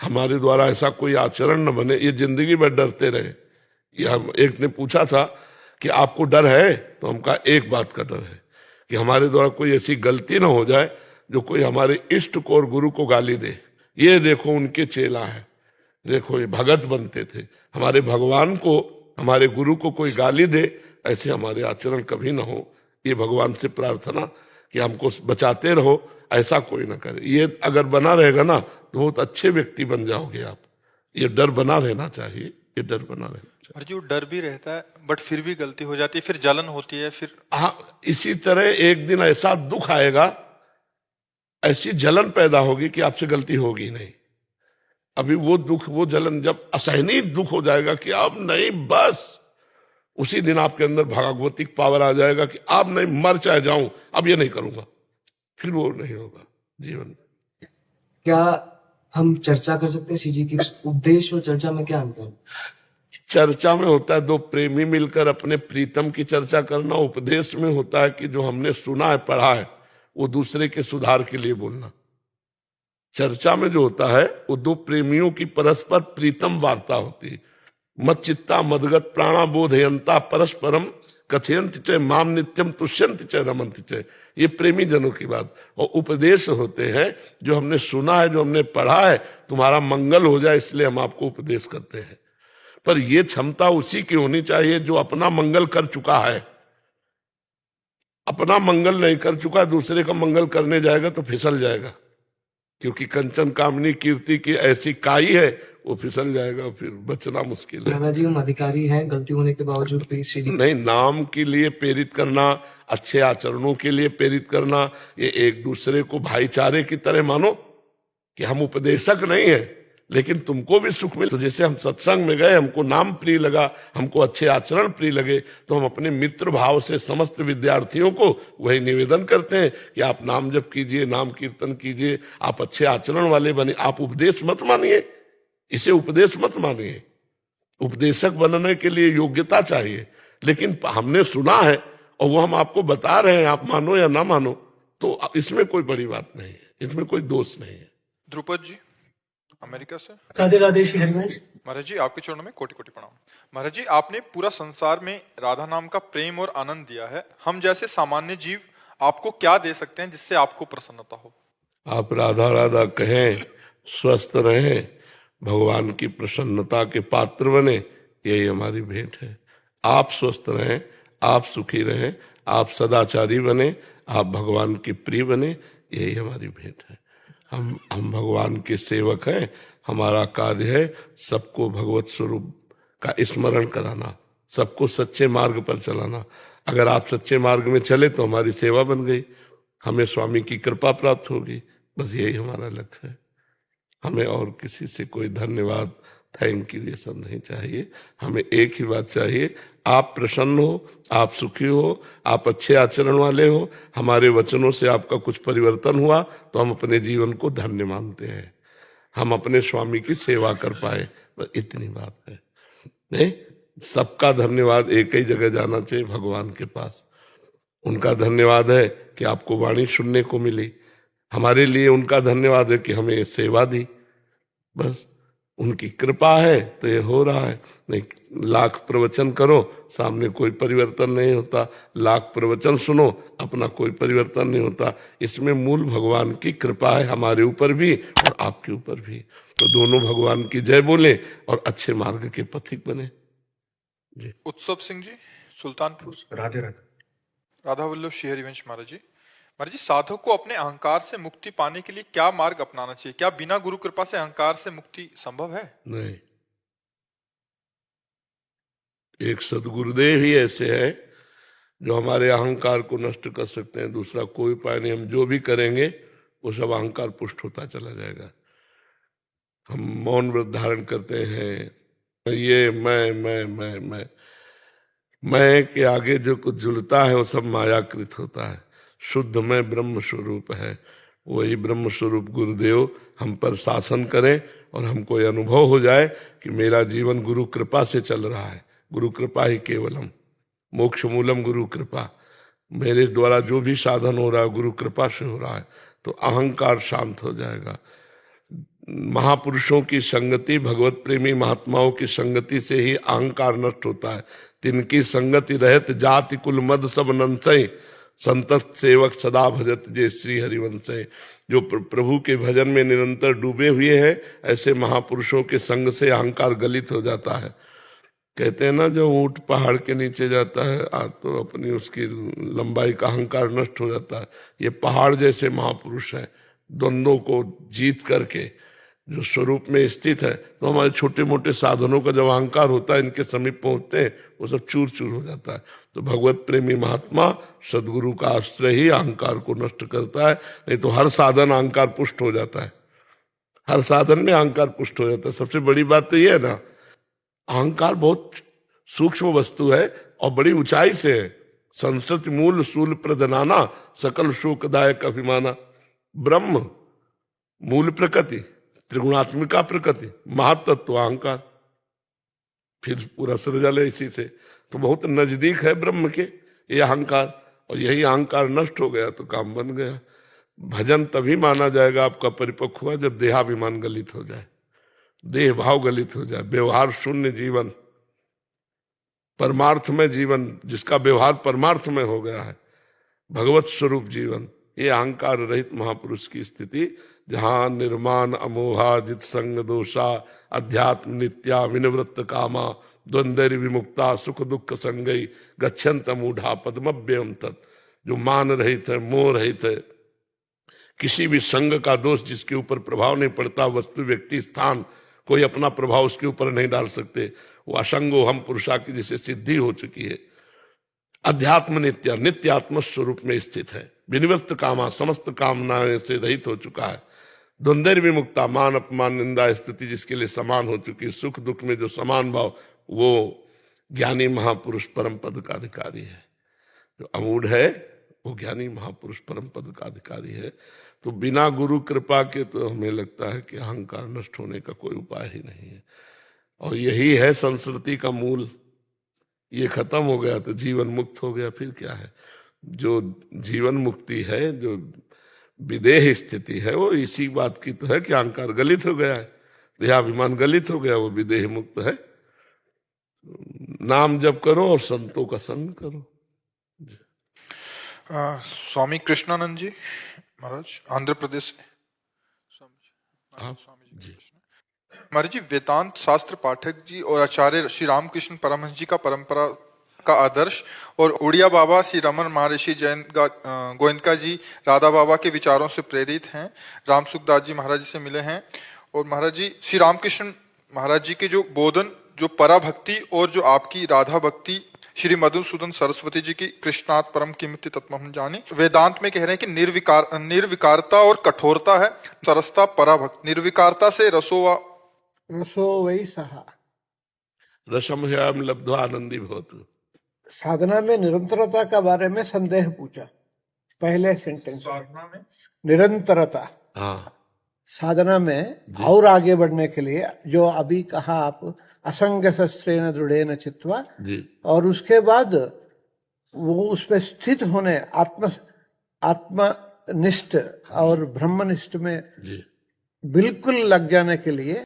हमारे द्वारा ऐसा कोई आचरण न बने, ये जिंदगी भर डरते रहे। ये हम, एक ने पूछा था कि आपको डर है, तो हम कहा एक बात का डर है कि हमारे द्वारा कोई ऐसी गलती ना हो जाए जो कोई हमारे इष्ट को और गुरु को गाली दे। ये देखो उनके चेला है, देखो ये भगत बनते थे, हमारे भगवान को, हमारे गुरु को कोई गाली दे, ऐसे हमारे आचरण कभी ना हो। ये भगवान से प्रार्थना कि हमको बचाते रहो, ऐसा कोई ना करे। ये अगर बना रहेगा ना तो बहुत अच्छे व्यक्ति बन जाओगे आप। ये डर बना रहना चाहिए, ये डर बना रहना चाहिए। और जो डर भी रहता है बट फिर भी गलती हो जाती है, फिर जलन होती है, फिर हाँ, इसी तरह एक दिन ऐसा दुख आएगा, ऐसी जलन पैदा होगी कि आपसे गलती होगी नहीं। अभी वो दुख, वो जलन जब असहनीय दुख हो जाएगा कि अब नहीं, बस उसी दिन आपके अंदर भागवतिक पावर आ जाएगा कि अब नहीं, मर चाहे जाऊं, अब ये नहीं करूंगा, फिर वो नहीं होगा जीवन में। क्या हम चर्चा कर सकते हैं श्री जी की उपदेश और चर्चा में क्या अंतर है? चर्चा में होता है दो प्रेमी मिलकर अपने प्रीतम की चर्चा करना, उपदेश में होता है कि जो हमने सुना है, पढ़ा है, वो दूसरे के सुधार के लिए बोलना। चर्चा में जो होता है वो दो प्रेमियों की परस्पर प्रीतम वार्ता होती है। मत चित्ता मदगत प्राणा बोधयंता परस्परम कथयंत च माम नित्यम तुष्यंत च रमंत च। ये प्रेमी जनों की बात। और उपदेश होते हैं जो हमने सुना है, जो हमने पढ़ा है, तुम्हारा मंगल हो जाए इसलिए हम आपको उपदेश करते हैं। पर यह क्षमता उसी की होनी चाहिए जो अपना मंगल कर चुका है। अपना मंगल नहीं कर चुका, दूसरे का मंगल करने जाएगा तो फिसल जाएगा, क्योंकि कंचन कामनी कीर्ति की ऐसी काई है, वो फिसल जाएगा, फिर बचना मुश्किल है। दादाजी हम अधिकारी हैं, गलती होने के बावजूद भी श्री जी नहीं, नाम के लिए प्रेरित करना, अच्छे आचरणों के लिए प्रेरित करना, ये एक दूसरे को भाईचारे की तरह मानो कि हम उपदेशक नहीं है लेकिन तुमको भी सुख मिले। तो जैसे हम सत्संग में गए, हमको नाम प्रिय लगा, हमको अच्छे आचरण प्रिय लगे, तो हम अपने मित्र भाव से समस्त विद्यार्थियों को वही निवेदन करते हैं कि आप नाम जप कीजिए, नाम कीर्तन कीजिए, आप अच्छे आचरण वाले बने। आप उपदेश मत मानिए, इसे उपदेश मत मानिए। उपदेशक बनने के लिए योग्यता चाहिए, लेकिन हमने सुना है और वो हम आपको बता रहे हैं, आप मानो या ना मानो, तो इसमें कोई बड़ी बात नहीं है, इसमें कोई दोष नहीं है। ध्रुपद जी अमेरिका से। राधे राधे श्री हरि। महाराज जी आपके चरणों में कोटि कोटि प्रणाम। महाराज जी आपने पूरा संसार में राधा नाम का प्रेम और आनंद दिया है, हम जैसे सामान्य जीव आपको क्या दे सकते हैं जिससे आपको प्रसन्नता हो? आप राधा राधा कहें, स्वस्थ रहें, भगवान की प्रसन्नता के पात्र बने, यही हमारी भेंट है। आप स्वस्थ रहें, आप सुखी रहें, आप सदाचारी बने, आप भगवान की प्रिय बने, यही हमारी भेंट है। हम भगवान के सेवक हैं, हमारा कार्य है सबको भगवत स्वरूप का स्मरण कराना, सबको सच्चे मार्ग पर चलाना। अगर आप सच्चे मार्ग में चले तो हमारी सेवा बन गई, हमें स्वामी की कृपा प्राप्त होगी, बस यही हमारा लक्ष्य है। हमें और किसी से कोई धन्यवाद, थैंक यू, ये सब नहीं चाहिए। हमें एक ही बात चाहिए, आप प्रसन्न हो, आप सुखी हो, आप अच्छे आचरण वाले हो, हमारे वचनों से आपका कुछ परिवर्तन हुआ तो हम अपने जीवन को धन्य मानते हैं, हम अपने स्वामी की सेवा कर पाए, बस इतनी बात है। नहीं, सबका धन्यवाद एक ही जगह जाना चाहिए, भगवान के पास। उनका धन्यवाद है कि आपको वाणी सुनने को मिली, हमारे लिए उनका धन्यवाद है कि हमें सेवा दी, बस उनकी कृपा है तो ये हो रहा है। नहीं, लाख प्रवचन करो, सामने कोई परिवर्तन नहीं होता, लाख प्रवचन सुनो, अपना कोई परिवर्तन नहीं होता। इसमें मूल भगवान की कृपा है, हमारे ऊपर भी और आपके ऊपर भी। तो दोनों भगवान की जय बोले और अच्छे मार्ग के पथिक बने जी। उत्सव सिंह जी सुल्तानपुर। राधे राधे। राधा वल्लभ श्री हरिवंश। महाराज जी, महाराज जी साधक को अपने अहंकार से मुक्ति पाने के लिए क्या मार्ग अपनाना चाहिए? क्या बिना गुरु कृपा से अहंकार से मुक्ति संभव है? नहीं, एक सदगुरुदेव ही ऐसे हैं जो हमारे अहंकार को नष्ट कर सकते हैं, दूसरा कोई उपाय नहीं। हम जो भी करेंगे वो सब अहंकार पुष्ट होता चला जाएगा। हम मौन व्रत धारण करते हैं, ये मैं के आगे जो कुछ झुलता है वो सब मायाकृत होता है। शुद्ध में ब्रह्म स्वरूप है, वही ब्रह्म स्वरूप गुरुदेव हम पर शासन करें और हमको ये अनुभव हो जाए कि मेरा जीवन गुरु कृपा से चल रहा है। गुरु कृपा ही केवलम मोक्ष मूलम गुरु कृपा। मेरे द्वारा जो भी साधन हो रहा है गुरु कृपा से हो रहा है, तो अहंकार शांत हो जाएगा। महापुरुषों की संगति, भगवत प्रेमी महात्माओं की संगति से ही अहंकार नष्ट होता है। तिनकी संगति रहत जाति कुल मद सब नंसय, संतत सेवक सदा भजत जे श्री हरिवंशय। जो प्रभु के भजन में निरंतर डूबे हुए हैं, ऐसे महापुरुषों के संग से अहंकार गलित हो जाता है। कहते हैं ना, जो ऊंट पहाड़ के नीचे जाता है तो अपनी उसकी लंबाई का अहंकार नष्ट हो जाता है। ये पहाड़ जैसे महापुरुष है, द्वंद्वों को जीत करके जो स्वरूप में स्थित है। तो हमारे छोटे मोटे साधनों का जब अहंकार होता है, इनके समीप पहुंचते हैं, वो सब चूर चूर हो जाता है। तो भगवत प्रेमी महात्मा सदगुरु का आश्रय ही अहंकार को नष्ट करता है। नहीं तो हर साधन अहंकार पुष्ट हो जाता है, हर साधन में अहंकार पुष्ट हो जाता है। सबसे बड़ी बात तो ये है ना, अहंकार बहुत सूक्ष्म वस्तु है और बड़ी ऊंचाई से है। संस्कृति मूल सूल प्रदनाना, सकल शोकदायक अभिमाना। ब्रह्म मूल प्रकृति, त्रिगुणात्मिका प्रकृति, महातत्व अहंकार, फिर पूरा सृजल है इसी से। तो बहुत नजदीक है ब्रह्म के ये अहंकार, और यही अहंकार नष्ट हो गया तो काम बन गया। भजन तभी माना जाएगा आपका परिपक्व हुआ जब देहाभिमान गलित हो जाए, देह भाव गलित हो जाए, व्यवहार शून्य जीवन, परमार्थ में जीवन, जिसका व्यवहार परमार्थ में हो गया है, भगवत स्वरूप जीवन। ये अहंकार रहित महापुरुष की स्थिति, जहां निर्माण अमोहा जित संग दोषा, अध्यात्म नित्या विनिवृत्त कामा, द्वंद्व विमुक्ता सुख दुख संगई, गच्छन्त मूढ़ा पद्मव्यम तत्। जो मान रहित है, मोह रहित है, किसी भी संग का दोष जिसके ऊपर प्रभाव नहीं पड़ता, वस्तु व्यक्ति स्थान कोई अपना प्रभाव उसके ऊपर नहीं डाल सकते, वो असंगो हम पुरुषा की जिसे सिद्धि हो चुकी है। अध्यात्म नित्य, नित्य आत्म स्वरूप में स्थित है, विनिवृत्त कामा, समस्त कामनाएं से रहित हो चुका है। द्वंद्व विमुक्ता, मान अपमान निंदा स्थिति जिसके लिए समान हो चुकी, सुख दुख में जो समान भाव, वो ज्ञानी महापुरुष परम पद का अधिकारी है। जो अमूढ़ है वो ज्ञानी महापुरुष परम पद का अधिकारी है। तो बिना गुरु कृपा के तो हमें लगता है कि अहंकार नष्ट होने का कोई उपाय ही नहीं है। और यही है संस्कृति का मूल। ये खत्म हो गया तो जीवन मुक्त हो गया, फिर क्या है। जो जीवन मुक्ति है, जो विदेह स्थिति है, वो इसी बात की तो है कि अहंकार गलित हो गया है, देहाभिमान गलित हो गया, वो विदेह मुक्त है। नाम जप करो और संतों का संग करो। स्वामी कृष्णानंद जी महाराज, आंध्र प्रदेश से। स्वामी जी महाराज जी, वेदांत शास्त्र पाठक जी और आचार्य श्री रामकृष्ण परमहंस जी का परंपरा का आदर्श और उड़िया बाबा श्री रमन महर्षि जैन गोविंदका जी राधा बाबा के विचारों से प्रेरित हैं। राम सुखदास जी महाराज जी से मिले हैं। और महाराज जी, श्री रामकृष्ण महाराज जी के जो बोधन, जो पराभक्ति और जो आपकी राधा भक्ति, श्री मधुसूदन सरस्वती जी की कृष्णात् परम किमिति तत्व हम जाने, वेदांत में कह रहे हैं कि निर्विकारता और कठोरता है, सरसता पराभक्ति। निर्विकारता से रसो वै सहा, रसम ह्याम लब्ध्वा आनंदी भवतु। साधना में निरंतरता का बारे में संदेह पूछा पहले सेंटेंस में। निरंतरता, हाँ, साधना में और आगे बढ़ने के लिए जो अभी कहा आप, असंग शस्त्रेण दृढ़ेन चित्वा, और उसके बाद वो उस पर स्थित होने, आत्मनिष्ठ और ब्रह्मनिष्ठ में बिल्कुल लग जाने के लिए